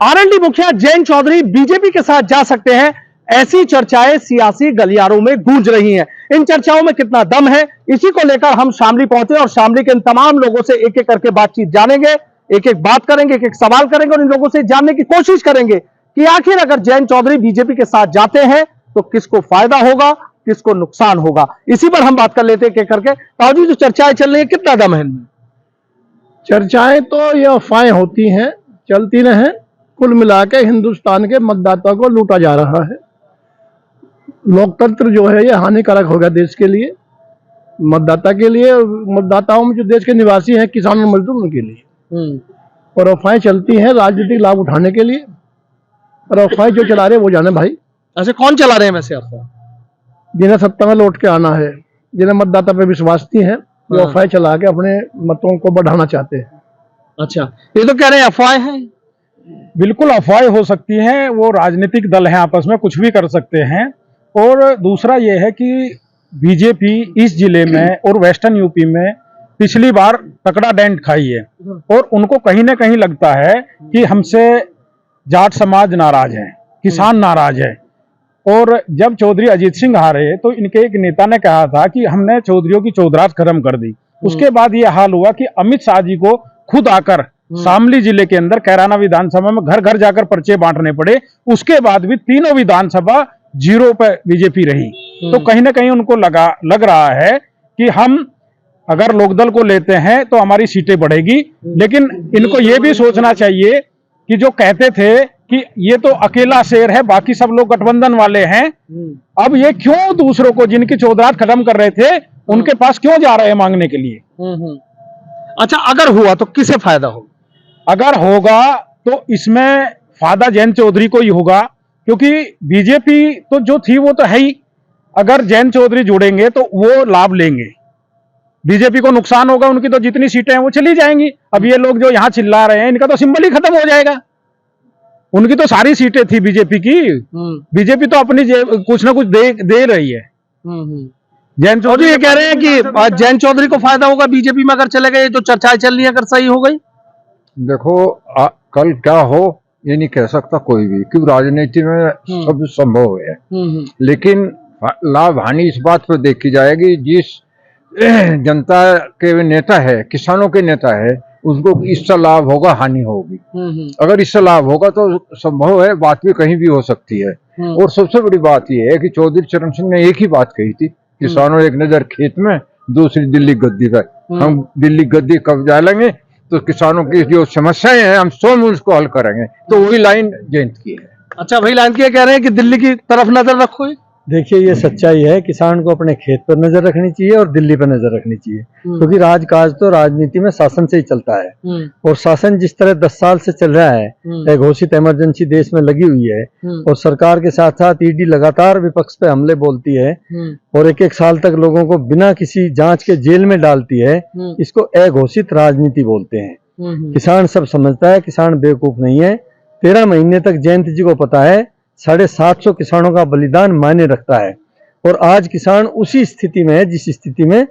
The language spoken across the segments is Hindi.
आरएलडी मुखिया जयंत चौधरी बीजेपी के साथ जा सकते हैं, ऐसी चर्चाएं सियासी गलियारों में गूंज रही हैं। इन चर्चाओं में कितना दम है, इसी को लेकर हम शामली पहुंचे और शामली के इन तमाम लोगों से एक एक करके बातचीत जानेंगे, एक एक बात करेंगे, एक एक सवाल करेंगे और इन लोगों से जानने की कोशिश करेंगे कि आखिर अगर जयंत चौधरी बीजेपी के साथ जाते हैं तो किसको फायदा होगा, किसको नुकसान होगा। इसी पर हम बात कर लेते हैं एक एक करके। ताऊ जी, जो चर्चाएं चल रही है कितना दम है इनमें? चर्चाएं तो ये अफवाहें होती हैं, चलती रहे। कुल मिला के हिंदुस्तान के मतदाता को लूटा जा रहा है। लोकतंत्र जो है ये हानिकारक होगा देश के लिए, मतदाता के लिए, मतदाताओं में जो देश के निवासी हैं, किसान और मजदूर, उनके लिए। और अफवाहें चलती हैं राजनीतिक लाभ उठाने के लिए, और अफवाहें जो चला रहे हैं वो जाने भाई। ऐसे कौन चला रहे हैं वैसे अफवाह? जिन्हें सत्ता में लौट के आना है, जिन्हें मतदाता पे विश्वास नहीं है, वो अफवाहें चला के अपने मतों को बढ़ाना चाहते हैं। अच्छा, ये तो कह रहे हैं अफवाहें हैं। बिल्कुल अफवाहें हो सकती हैं, वो राजनीतिक दल हैं, आपस में कुछ भी कर सकते हैं। और दूसरा ये है कि बीजेपी इस जिले में और वेस्टर्न यूपी में पिछली बार तकड़ा डेंट खाई है और उनको कहीं ना कहीं लगता है कि हमसे जाट समाज नाराज है, किसान नाराज है। और जब चौधरी अजीत सिंह हारे तो इनके एक नेता ने कहा था कि हमने चौधरियों की चौधराज खत्म कर दी। उसके बाद ये हाल हुआ कि अमित शाह जी को खुद आकर शामली जिले के अंदर कैराना विधानसभा में घर घर जाकर पर्चे बांटने पड़े। उसके बाद भी तीनों विधानसभा 0 पे बीजेपी रही। तो कहीं ना कहीं उनको लग रहा है कि हम अगर लोकदल को लेते हैं तो हमारी सीटें बढ़ेगी। लेकिन इनको ये भी सोचना चाहिए कि जो कहते थे कि ये तो अकेला शेर है, बाकी सब लोग गठबंधन वाले हैं, अब ये क्यों दूसरों को जिनकी चौधराज खत्म कर रहे थे उनके पास क्यों जा रहे हैं मांगने के लिए। अच्छा, अगर हुआ तो किसे फायदा होगा? अगर होगा तो इसमें फायदा जयंत चौधरी को ही होगा, क्योंकि बीजेपी तो जो थी वो तो है ही। अगर जयंत चौधरी जुड़ेंगे तो वो लाभ लेंगे, बीजेपी को नुकसान होगा, उनकी तो जितनी सीटें हैं वो चली जाएंगी। अब ये लोग जो यहाँ चिल्ला रहे हैं, इनका तो सिंबल ही खत्म हो जाएगा। उनकी तो सारी सीटें थी बीजेपी की, बीजेपी तो अपनी कुछ ना कुछ दे रही है। जयंत चौधरी ये कह रहे हैं कि जयंत चौधरी को फायदा होगा बीजेपी में अगर चले गए, जो चर्चाएं चल रही है अगर सही हो गई। देखो कल क्या हो ये नहीं कह सकता कोई भी, क्योंकि राजनीति में सब संभव है। लेकिन लाभ हानि इस बात पर देखी जाएगी, जिस जनता के नेता है, किसानों के नेता है, उसको इससे लाभ होगा, हानि होगी। अगर इससे लाभ होगा तो संभव है बात भी कहीं भी हो सकती है। और सबसे बड़ी बात यह है कि चौधरी चरण सिंह ने एक ही बात कही थी, किसानों एक नजर खेत में, दूसरी दिल्ली गद्दी पर। हम दिल्ली गद्दी कब्जा लेंगे तो किसानों की जो समस्याएं हैं हम स्वयं उसको हल करेंगे। तो वही लाइन जयंत की है। अच्छा, वही लाइन की कह रहे हैं कि दिल्ली की तरफ नजर रखो। देखिए, ये सच्चाई है, किसान को अपने खेत पर नजर रखनी चाहिए और दिल्ली पर नजर रखनी चाहिए, क्योंकि राजकाज तो राजनीति में शासन से ही चलता है। और शासन जिस तरह 10 साल से चल रहा है, घोषित इमरजेंसी देश में लगी हुई है, और सरकार के साथ साथ ईडी लगातार विपक्ष पे हमले बोलती है और एक साल तक लोगों को बिना किसी जांच के जेल में डालती है, इसको अघोषित राजनीति बोलते हैं। किसान सब समझता है, किसान बेवकूफ नहीं है। 13 महीने तक जयंत जी को पता है 750 किसानों का बलिदान मायने रखता है। और आज किसान उसी स्थिति में है जिस स्थिति में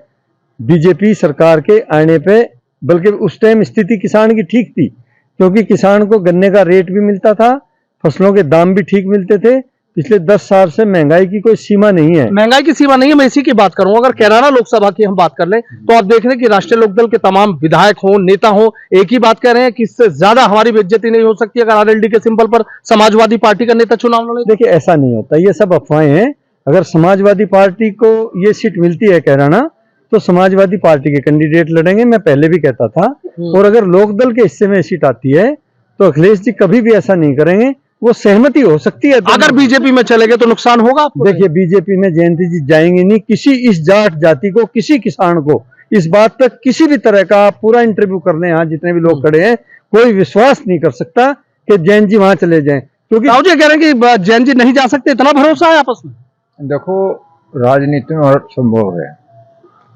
बीजेपी सरकार के आने पे, बल्कि उस टाइम स्थिति किसान की ठीक थी, क्योंकि किसान को गन्ने का रेट भी मिलता था, फसलों के दाम भी ठीक मिलते थे। पिछले 10 साल से महंगाई की कोई सीमा नहीं है। महंगाई की सीमा नहीं है, मैं इसी की बात करूंगा। अगर कैराना लोकसभा की हम बात कर लें तो आप देख रहे हैं कि राष्ट्रीय लोकदल के तमाम विधायक हो, नेता हो, एक ही बात कह रहे हैं कि इससे ज्यादा हमारी बेइज्जती नहीं हो सकती अगर आरएलडी के सिंबल पर समाजवादी पार्टी का नेता चुनाव लड़े। देखिए, ऐसा नहीं होता, ये सब अफवाहें हैं। अगर समाजवादी पार्टी को ये सीट मिलती है कैराना, तो समाजवादी पार्टी के कैंडिडेट लड़ेंगे, मैं पहले भी कहता था। और अगर लोकदल के हिस्से में सीट आती है तो अखिलेश जी कभी भी ऐसा नहीं करेंगे, वो सहमति हो सकती है। अगर बीजेपी में चले गए तो नुकसान होगा आपको? देखिए, बीजेपी में जयंत जी जाएंगे नहीं। किसी इस जाट जाति को, किसी किसान को इस बात तक किसी भी तरह का, पूरा इंटरव्यू करने यहाँ जितने भी लोग खड़े हैं, कोई विश्वास नहीं कर सकता कि जयंत जी वहां चले जाएं, क्योंकि राव जी कह रहे हैं कि जयंत जी नहीं जा सकते, इतना भरोसा है आपस में? देखो, राजनीति में हर संभव है,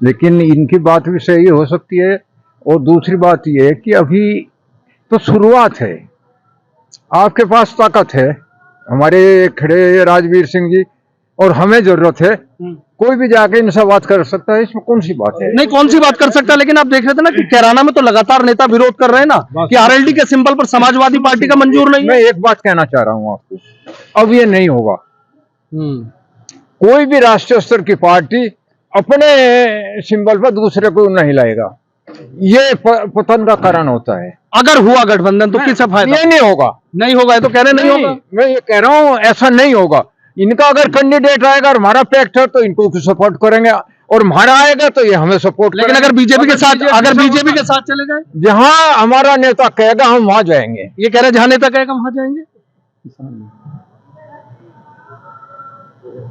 लेकिन इनकी बात भी सही हो सकती है। और दूसरी बात यह है कि अभी तो शुरुआत है, आपके पास ताकत है। हमारे खड़े राजवीर सिंह जी और हमें जरूरत है, कोई भी जाके इनसे बात कर सकता है, इसमें कौन सी बात है? नहीं, कौन सी बात कर सकता है, लेकिन आप देख रहे थे ना कि कैराना में तो लगातार नेता विरोध कर रहे हैं ना कि आरएलडी के सिंबल पर समाजवादी पार्टी का मंजूर नहीं मैं है। एक बात कहना चाह रहा हूँ आपको, अब ये नहीं होगा। कोई भी राष्ट्रीय स्तर की पार्टी अपने सिंबल पर दूसरे को नहीं लाएगा, ये पतन का कारण होता है। अगर हुआ गठबंधन तो किसका फायदा? ये नहीं होगा, नहीं होगा, ये तो कह रहे नहीं होगा। मैं ये कह रहा हूँ ऐसा नहीं होगा। इनका अगर कैंडिडेट आएगा और हमारा पैक्ट है तो इनको सपोर्ट करेंगे, और हमारा आएगा तो ये हमें सपोर्ट लेकिन करेंगे। अगर बीजेपी के साथ चले जाए, जहाँ हमारा नेता कहेगा हम वहां जाएंगे। ये कह रहे हैं जहां नेता कहेगा वहां जाएंगे।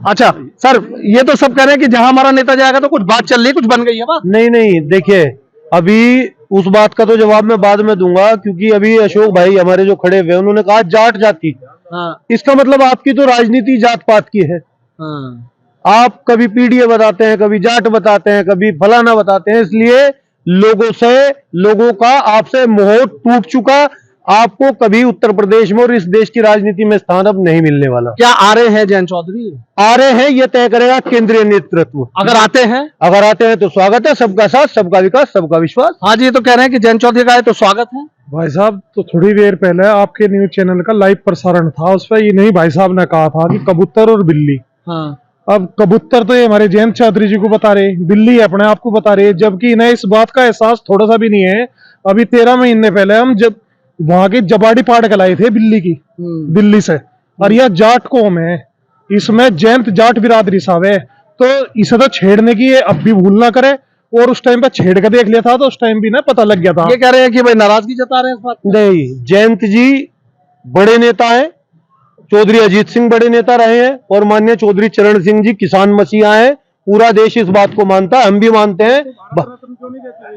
अच्छा सर, ये तो सब कह रहे हैं कि जहां हमारा नेता जाएगा, तो कुछ बात चल रही है, कुछ बन गई है बात? नहीं नहीं, देखिए अभी उस बात का तो जवाब मैं बाद में दूंगा, क्योंकि अभी अशोक भाई हमारे जो खड़े हुए उन्होंने कहा जाट जाति। इसका मतलब आपकी तो राजनीति जात पात की है। आप कभी पीडीए बताते हैं, कभी जाट बताते हैं, कभी फलाना बताते हैं, इसलिए लोगों का आपसे मोह टूट चुका। आपको कभी उत्तर प्रदेश में और इस देश की राजनीति में स्थान अब नहीं मिलने वाला। क्या आ रहे हैं जयंत चौधरी? आ रहे हैं, ये तय करेगा केंद्रीय नेतृत्व। अगर आते हैं तो स्वागत है, सबका साथ, सबका विकास, सबका विश्वास। हाँ जी, ये तो कह रहे हैं कि जयंत चौधरी का है तो स्वागत है। भाई साहब, तो थोड़ी देर पहले आपके न्यूज चैनल का लाइव प्रसारण था, उस पर ये नहीं भाई साहब ने कहा था कि कबूतर और बिल्ली। अब कबूतर तो ये हमारे जयंत चौधरी जी को बता रहे, बिल्ली अपने आप को बता रहे, जबकि इन्हें इस बात का एहसास थोड़ा सा भी नहीं है। अभी 13 महीने पहले हम जब वहां के जबाड़ी पाड़ के लाए थे बिल्ली की, दिल्ली से, और यह जाट कौम है, इसमें जयंत जाट बिरादरी साहब है, तो इसे तो छेड़ने की ये अब भी भूल ना करे। और उस टाइम पे छेड़ के देख लिया था तो उस टाइम भी ना पता लग गया था। ये कह रहे हैं कि भाई नाराजगी जता रहे हैं इस बात पे। नहीं, जयंत जी बड़े नेता हैं, चौधरी अजीत सिंह बड़े नेता रहे हैं, और माननीय चौधरी चरण सिंह जी किसान मसीहा हैं। पूरा देश इस बात को मानता है, हम भी मानते हैं,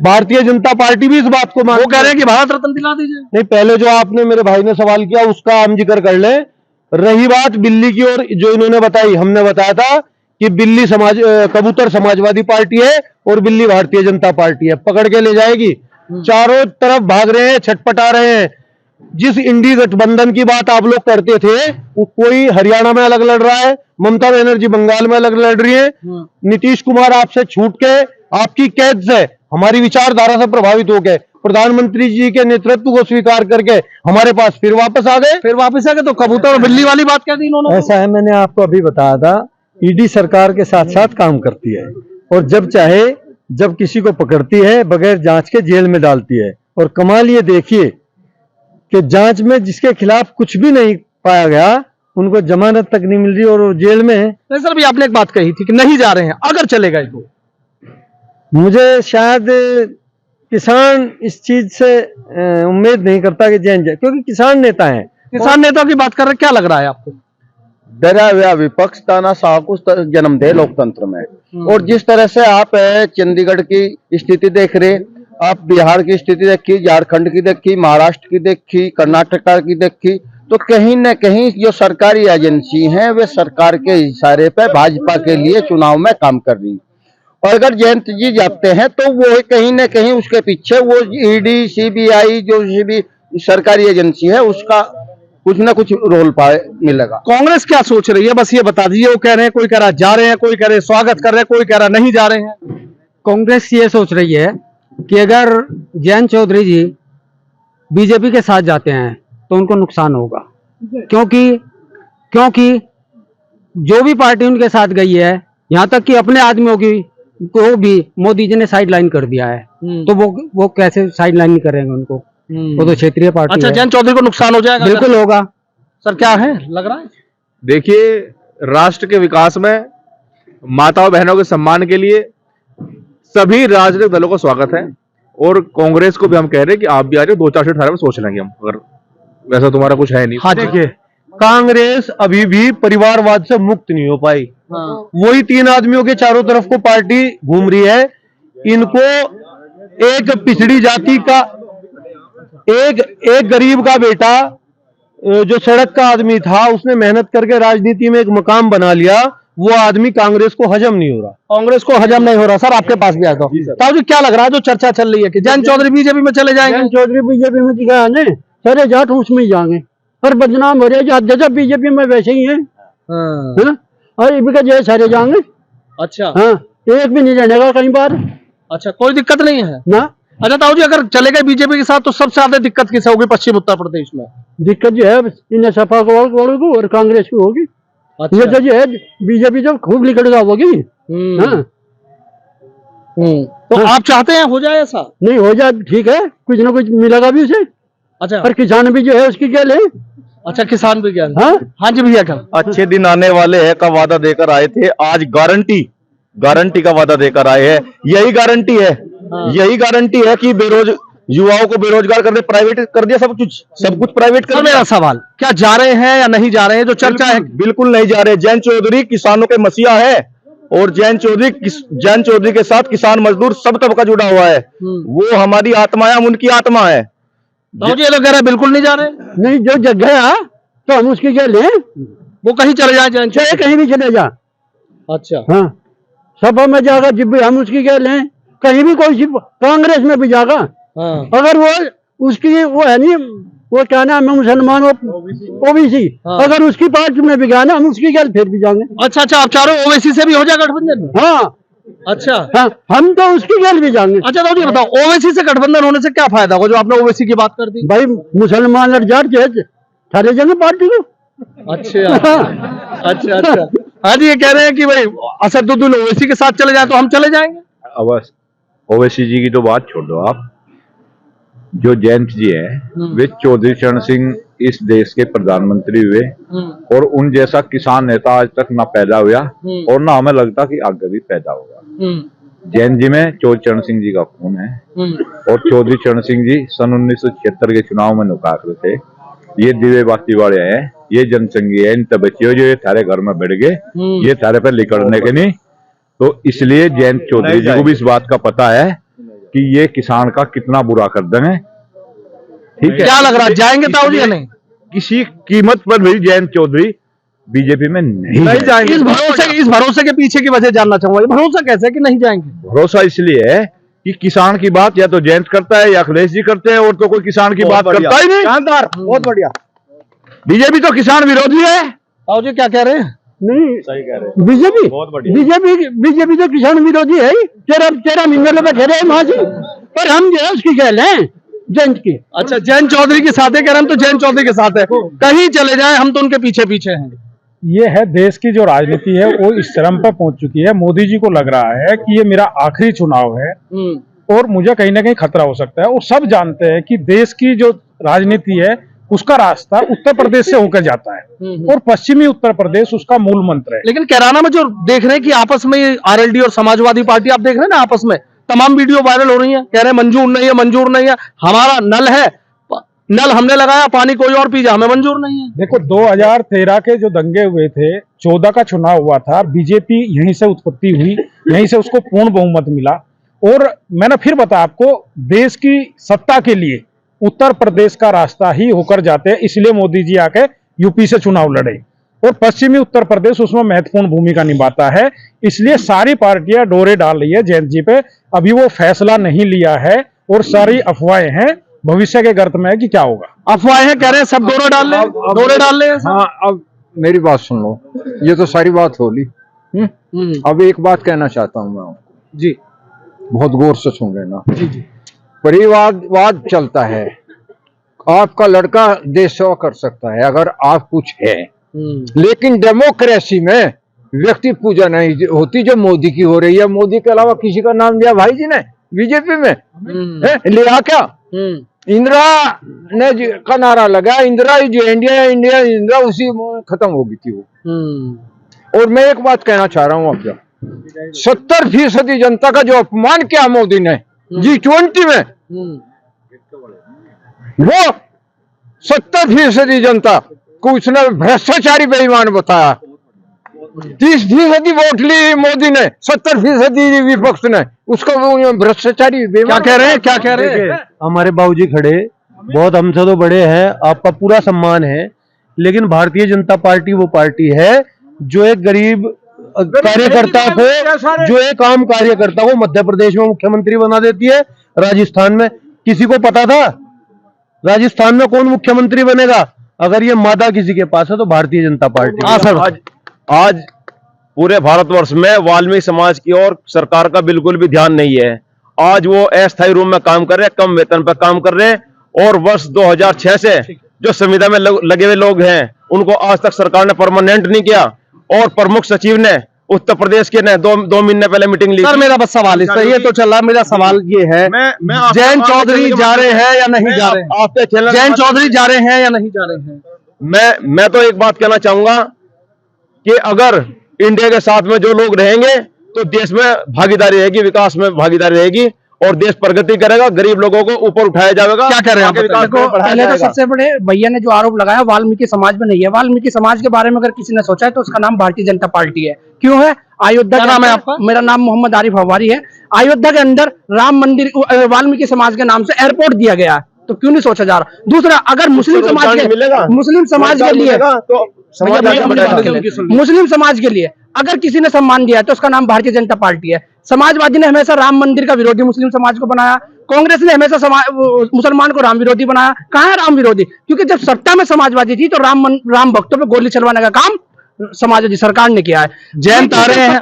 भारतीय जनता पार्टी भी इस बात को मानती है। वो कह रहे हैं कि भारत रत्न दिला दीजिए। नहीं, पहले जो आपने मेरे भाई ने सवाल किया उसका हम जिक्र कर लें। रही बात बिल्ली की, और जो इन्होंने बताई, हमने बताया था कि बिल्ली कबूतर समाजवादी पार्टी है और बिल्ली भारतीय जनता पार्टी है, पकड़ के ले जाएगी। चारों तरफ भाग रहे हैं, छटपटा रहे हैं। जिस इंडी गठबंधन की बात आप लोग करते थे, वो कोई हरियाणा में अलग लड़ रहा है, ममता बनर्जी बंगाल में अलग लड़ रही है, नीतीश कुमार आपसे छूट के, आपकी कैद से, हमारी विचारधारा से प्रभावित हो गए, प्रधानमंत्री जी के नेतृत्व को स्वीकार करके हमारे पास फिर वापस आ गए। तो कबूतर और बिल्ली वाली बात कह दी इन्होंने। ऐसा है, मैंने आपको अभी बताया था, ईडी सरकार के साथ साथ काम करती है, और जब चाहे जब किसी को पकड़ती है बगैर जांच के जेल में डालती है। और कमाल ये देखिए कि जांच में जिसके खिलाफ कुछ भी नहीं पाया गया उनको जमानत तक नहीं मिल रही और वो जेल में है। नहीं सर, अभी आपने एक बात कही थी कि नहीं जा रहे हैं, अगर चले गए तो। मुझे शायद किसान इस चीज से उम्मीद नहीं करता कि जैन जाए, क्योंकि किसान नेता हैं। किसान नेता की बात कर रहे हैं, क्या लग रहा है आपको? डरा हुआ विपक्ष तानाशाह को जन्म दे लोकतंत्र में। और जिस तरह से आप चंडीगढ़ की स्थिति देख रहे, आप बिहार की स्थिति देखी, झारखंड की देखी, महाराष्ट्र की देखी, कर्नाटक की देखी, तो कहीं न कहीं जो सरकारी एजेंसी हैं वे सरकार के इशारे पे भाजपा के लिए चुनाव में काम कर रही। और अगर जयंत जी जाते हैं तो वो कहीं न कहीं उसके पीछे वो ईडी, सीबीआई जो भी सरकारी एजेंसी है उसका कुछ ना कुछ रोल मिलेगा। कांग्रेस क्या सोच रही है, बस ये बता दीजिए। वो कह रहे हैं, कोई कह रहा जा रहे हैं, कोई कह रहे स्वागत कर रहे हैं, कोई कह रहा नहीं जा रहे हैं। कांग्रेस ये सोच रही है कि अगर जयंत चौधरी जी बीजेपी के साथ जाते हैं तो उनको नुकसान होगा, क्योंकि जो भी पार्टी उनके साथ गई है, यहाँ तक कि अपने आदमियों को भी मोदी जी ने साइड लाइन कर दिया है, तो वो कैसे साइड लाइन नहीं करेंगे उनको? वो तो क्षेत्रीय पार्टी अच्छा, है। जयंत चौधरी को नुकसान हो जाएगा? बिल्कुल होगा सर, क्या है लग रहा है? देखिए, राष्ट्र के विकास में माताओं बहनों के सम्मान के लिए सभी राजनीतिक दलों को स्वागत है, और कांग्रेस को भी हम कह रहे हैं कि आप भी आ जाओ, 2-4 सीट में सोच लेंगे हम, अगर वैसा तुम्हारा कुछ है नहीं। हाँ, देखिए कांग्रेस अभी भी परिवारवाद से मुक्त नहीं हो पाई। वही 3 आदमियों के चारों तरफ को पार्टी घूम रही है। इनको एक पिछड़ी जाति का एक गरीब का बेटा जो सड़क का आदमी था, उसने मेहनत करके राजनीति में एक मकाम बना लिया, वो आदमी कांग्रेस को हजम नहीं हो रहा। कांग्रेस को हजम नहीं हो रहा। सर, आपके पास भी आता हूँ। ताऊ जी, क्या लग रहा है जो चर्चा चल रही है कि जयंत चौधरी बीजेपी में चले जाएंगे? चौधरी बीजेपी में दिखा ने सारे जाट उसमें ही जाएंगे, पर बदनाम हो रहे हैं। जैसा बीजेपी में वैसे ही है। और इनका जो है सारे जाएंगे। अच्छा हाँ, एक भी नहीं जानेगा कहीं बार अच्छा, कोई दिक्कत नहीं है ना। अच्छा ताऊ जी, अगर चले गए बीजेपी के साथ तो सबसे ज्यादा दिक्कत किसे होगी पश्चिम उत्तर प्रदेश में? दिक्कत जो है इन्हें सपा को और कांग्रेस की होगी। अच्छा। ये जो है बीजेपी जो खूब निकलेगा होगी। हाँ, तो आप चाहते हैं हो जाए ऐसा? नहीं हो जाए ठीक है, कुछ ना कुछ मिलेगा भी उसे। अच्छा पर किसान भी जो है उसकी क्या ले। अच्छा, किसान भी क्या? हाँ, हाँ जी भैया, क्या? अच्छे दिन आने वाले हैं का वादा देकर आए थे, आज गारंटी का वादा देकर आए हैं। यही गारंटी है, यही गारंटी है कि युवाओं को बेरोजगार करने प्राइवेट कर दिया, सब कुछ प्राइवेट कर सर, दिया। मेरा सवाल, क्या जा रहे हैं या नहीं जा रहे हैं? जो चर्चा है बिल्कुल नहीं जा रहे। जैन चौधरी किसानों के मसीहा है और जैन चौधरी के साथ किसान मजदूर सब तबका जुड़ा हुआ है। वो हमारी आत्मा है, हम उनकी आत्मा है। ताऊ जी ये लोग कह रहे हैं बिल्कुल नहीं जा रहे, नहीं जो जग गया तो हम उसकी क्या लें, वो कहीं चले जाए जैन चाहे कहीं भी चले जा। अच्छा हाँ, सभा में जाएगा जब भी हम उसकी क्या लें, कहीं भी कोई कांग्रेस में भी जाएगा। हाँ। अगर वो उसकी वो है नहीं, वो क्या नाम है मुसलमान ओबीसी, हाँ। अगर उसकी पार्टी में भी गया ना हम उसकी क्या फिर भी जाएंगे। अच्छा अच्छा, आप चारों ओवैसी से भी हो जाए गठबंधन? हाँ अच्छा हाँ, हम तो उसकी क्या भी जाएंगे। अच्छा ताऊ जी बताओ, ओवैसी से गठबंधन होने से क्या फायदा होगा? जो आपने ओवैसी की बात कर दी। भाई मुसलमान लड़ जाट के सारे जगह पार्टी को। अच्छा अच्छा अच्छा, हाँ जी, ये कह रहे हैं कि भाई असदुद्दीन ओवैसी के साथ चले जाए तो हम चले जाएंगे। अवश्य ओवैसी जी की तो बात छोड़ दो आप, जो जयंत जी हैं वे चौधरी चरण सिंह इस देश के प्रधानमंत्री हुए और उन जैसा किसान नेता आज तक ना पैदा हुआ और ना हमें लगता कि आगे भी पैदा होगा। जैन जी में चौधरी चरण सिंह जी का खून है और चौधरी चरण सिंह जी सन 1976 के चुनाव में नुकाते थे। ये दिव्य बाती वाले हैं, ये जनसंघी है, इन बच्चे जो ये थारे घर में बैठ गए, ये थारे पर लिखड़ने के नहीं। तो इसलिए जयंत चौधरी जी को भी इस बात का पता है कि ये किसान का कितना बुरा कर देंगे। ठीक है, क्या लग रहा है, जाएंगे ताऊ जी या नहीं? किसी कीमत पर भी जयंत चौधरी बीजेपी में नहीं जाएंगे। इस भरोसे के पीछे की वजह जानना चाहूंगा, ये भरोसा कैसे है कि नहीं जाएंगे? भरोसा इसलिए है कि किसान की बात या तो जयंत करता है या अखिलेश जी करते हैं, और तो कोई किसान की बात करता ही नहीं। शानदार, बहुत बढ़िया। बीजेपी तो किसान विरोधी है। ताऊ जी क्या कह रहे हैं? नहीं सही कह रहे हैं, बीजेपी बहुत बढ़िया। बीजेपी तो किसान विरोधी है ही। तेरा मिंगल में ठहरे हैं माजी, पर हम जो है उसकी कह लें जयंत की। अच्छा, जैन चौधरी के साथ है, कह रहे हम तो जैन चौधरी के साथ है, कहीं चले जाए हम तो उनके पीछे पीछे हैं। ये है, देश की जो राजनीति है वो इस चरम पर पहुंच चुकी है। मोदी जी को लग रहा है कि ये मेरा आखिरी चुनाव है और मुझे कहीं ना कहीं खतरा हो सकता है। और सब जानते हैं कि देश की जो राजनीति है उसका रास्ता उत्तर प्रदेश से होकर जाता है और पश्चिमी उत्तर प्रदेश उसका मूल मंत्र है। लेकिन कैराना में जो देख रहे हैं कि आपस में आरएलडी और समाजवादी पार्टी, आप देख रहे हैं ना आपस में तमाम वीडियो वायरल हो रही है, कह रहे हैं मंजूर नहीं है, मंजूर नहीं है, हमारा नल है, नल हमने लगाया, पानी कोई और पी जाए, हमें मंजूर नहीं है। देखो 2013 के जो दंगे हुए थे, 14 का चुनाव हुआ था, बीजेपी यहीं से उत्पत्ति हुई, यहीं से उसको पूर्ण बहुमत मिला। और मैंने फिर बताया आपको, देश की सत्ता के लिए उत्तर प्रदेश का रास्ता ही होकर जाते हैं, इसलिए मोदी जी आके यूपी से चुनाव लड़े और पश्चिमी उत्तर प्रदेश उसमें महत्वपूर्ण भूमिका निभाता है। इसलिए सारी पार्टियां डोरे डाल रही है जयंत जी पे। अभी वो फैसला नहीं लिया है और सारी अफवाहें हैं, भविष्य के गर्त में है कि क्या होगा। अफवाहें हैं, कह रहे हैं सब डोरे डाल ले। हाँ, अब मेरी बात सुन लो, ये तो सारी बात हो ली। अब एक बात कहना चाहता हूँ मैं आपको जी, बहुत गौर से सुन लेना। जी जी। परिवारवाद चलता है, आपका लड़का देश सेवा कर सकता है अगर आप कुछ है, लेकिन डेमोक्रेसी में व्यक्ति पूजा नहीं होती जो मोदी की हो रही है। मोदी के अलावा किसी का नाम लिया भाई जी ने बीजेपी में लिया क्या? इंदिरा ने का नारा लगा, इंदिरा जो इंडिया इंडिया इंदिरा, उसी में खत्म हो गई थी वो। और मैं एक बात कहना चाह रहा हूँ आपको, 70% जनता का जो अपमान किया मोदी ने G20 में, वो 70% जनता को उसने भ्रष्टाचारी बेईमान बताया। 30% वोट ली मोदी ने, 70% विपक्ष ने उसको भ्रष्टाचारी बेईमान। क्या कह रहे हैं, क्या कह रहे हैं? हमारे बाबूजी खड़े, बहुत हमसे तो बड़े हैं, आपका पूरा सम्मान है, लेकिन भारतीय जनता पार्टी वो पार्टी है जो एक गरीब कार्यकर्ता को, जो एक आम कार्यकर्ता को मध्य प्रदेश में मुख्यमंत्री बना देती है। राजस्थान में किसी को पता था राजस्थान में कौन मुख्यमंत्री बनेगा? अगर ये मादा किसी के पास है तो भारतीय जनता पार्टी। हाँ सर, आज पूरे भारतवर्ष में वाल्मीकि समाज की ओर सरकार का बिल्कुल भी ध्यान नहीं है। आज वो अस्थायी रूप में काम कर रहे हैं, कम वेतन पर काम कर रहे हैं, और वर्ष 2006 से जो संविदा में लगे हुए लोग हैं उनको आज तक सरकार ने परमानेंट नहीं किया। और प्रमुख सचिव ने उत्तर प्रदेश के ने दो महीने पहले मीटिंग ली। सर मेरा बस सवाल इस पर ये तो चल रहा है, मेरा सवाल ये है, जयंत चौधरी जा रहे हैं या नहीं जा रहे हैं? आपके चैनल जयंत चौधरी जा रहे हैं या नहीं जा रहे हैं? मैं तो एक बात कहना चाहूंगा कि अगर इंडिया के साथ में जो लोग रहेंगे तो देश में भागीदारी रहेगी, विकास में भागीदारी रहेगी, और देश प्रगति करेगा, गरीब लोगों को ऊपर उठाया जाएगा। क्या कह रहे हैं आप? पहले तो सबसे बड़े भैया ने जो आरोप लगाया वाल्मीकि समाज में नहीं है। वाल्मीकि समाज के बारे में अगर किसी ने सोचा है तो उसका नाम भारतीय जनता पार्टी है। क्यों है? अयोध्या क्या नाम है आपका? मेरा नाम मोहम्मद आरिफ हवारी है। अयोध्या के अंदर राम मंदिर वाल्मीकि समाज के नाम से एयरपोर्ट दिया गया है, तो क्यों नहीं सोचा जा रहा? दूसरा, अगर मुस्लिम समाज के लिए मुस्लिम समाज के लिए अगर किसी ने सम्मान दिया है तो उसका नाम भारतीय जनता पार्टी है। समाजवादी ने हमेशा राम मंदिर का विरोधी मुस्लिम समाज को बनाया, कांग्रेस ने हमेशा मुसलमान को राम विरोधी बनाया। कहाँ है राम विरोधी? क्योंकि जब सत्ता में समाजवादी थी तो राम भक्तों पे गोली चलवाने का काम समाजवादी सरकार ने किया है। जयंत आ रहे हैं,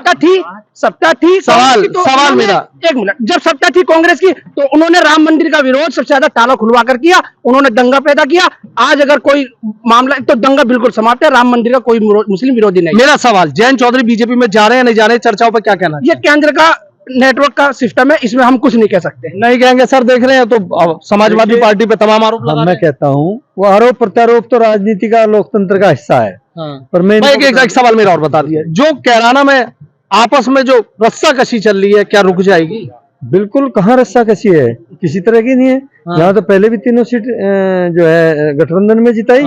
सत्ता थी सवाल मेरा, एक मिनट, जब सत्ता थी कांग्रेस की तो उन्होंने राम मंदिर का विरोध सबसे ज्यादा ताला खुलवा कर किया, उन्होंने दंगा पैदा किया। आज अगर कोई मामला तो दंगा बिल्कुल समाप्त है, राम मंदिर का कोई मुस्लिम विरोधी नहीं। मेरा सवाल, जयंत चौधरी बीजेपी में जा रहे हैं नहीं जा रहे हैं, चर्चाओं पर क्या कहना है? ये केंद्र का नेटवर्क का सिस्टम है, इसमें हम कुछ नहीं कह सकते। नहीं कहेंगे सर, देख रहे हैं तो समाजवादी पार्टी पे तमाम आरोप लगा मैं कहता हूँ वो आरोप प्रत्यारोप तो राजनीति का, लोकतंत्र का हिस्सा है। पर मैं एक सवाल मेरा और बता दिया, जो कैराना में आपस में जो रस्साकशी चल रही है क्या रुक जाएगी? बिल्कुल, कहाँ रस्साकशी है, किसी तरह की नहीं है। यहाँ तो पहले भी तीनों सीट जो है गठबंधन में जिताई,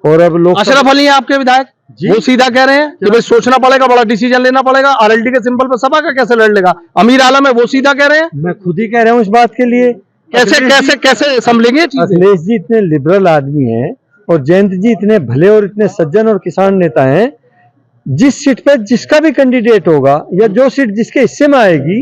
और अब लोग अशरफ अली हैं आपके विधायक, वो सीधा कह रहे हैं कि भाई सोचना पड़ेगा, बड़ा डिसीजन लेना पड़ेगा, आरएलडी के सिंबल पर सपा का कैसे लड़ लेगा। अमीर आलम है, वो सीधा कह रहे हैं। मैं खुद ही कह रहा हूँ इस बात के लिए। कैसे संभलेंगे? अखिलेश जी इतने लिबरल आदमी हैं और जयंत जी इतने भले और इतने सज्जन और किसान नेता हैं, जिस सीट पे जिसका भी कैंडिडेट होगा या जो सीट जिसके हिस्से में आएगी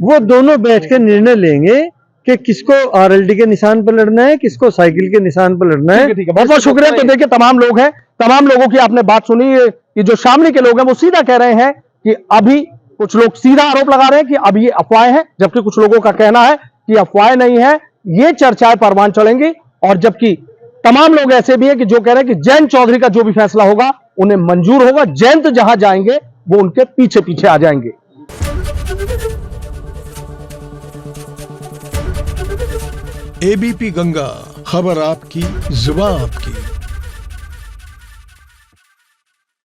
वो दोनों बैठ के निर्णय लेंगे कि किसको आरएलडी के निशान पर लड़ना है, किसको साइकिल के निशान पर लड़ना है। ठीक है, बहुत बहुत शुक्रिया। तो देखिए तमाम लोग हैं, तमाम लोगों की आपने बात सुनी कि जो शामली के लोग हैं वो सीधा कह रहे हैं कि अभी कुछ लोग सीधा आरोप लगा रहे हैं कि अब ये अफवाहें हैं, जबकि कुछ लोगों का कहना है कि अफवाहें नहीं है, ये चर्चाएं परवान चढ़ेंगी। और जबकि तमाम लोग ऐसे भी हैं कि जो कह रहे हैं कि जयंत चौधरी का जो भी फैसला होगा उन्हें मंजूर होगा, जयंत जहां जाएंगे वो उनके पीछे पीछे आ जाएंगे। एबीपी गंगा, खबर आपकी, जुबान आपकी।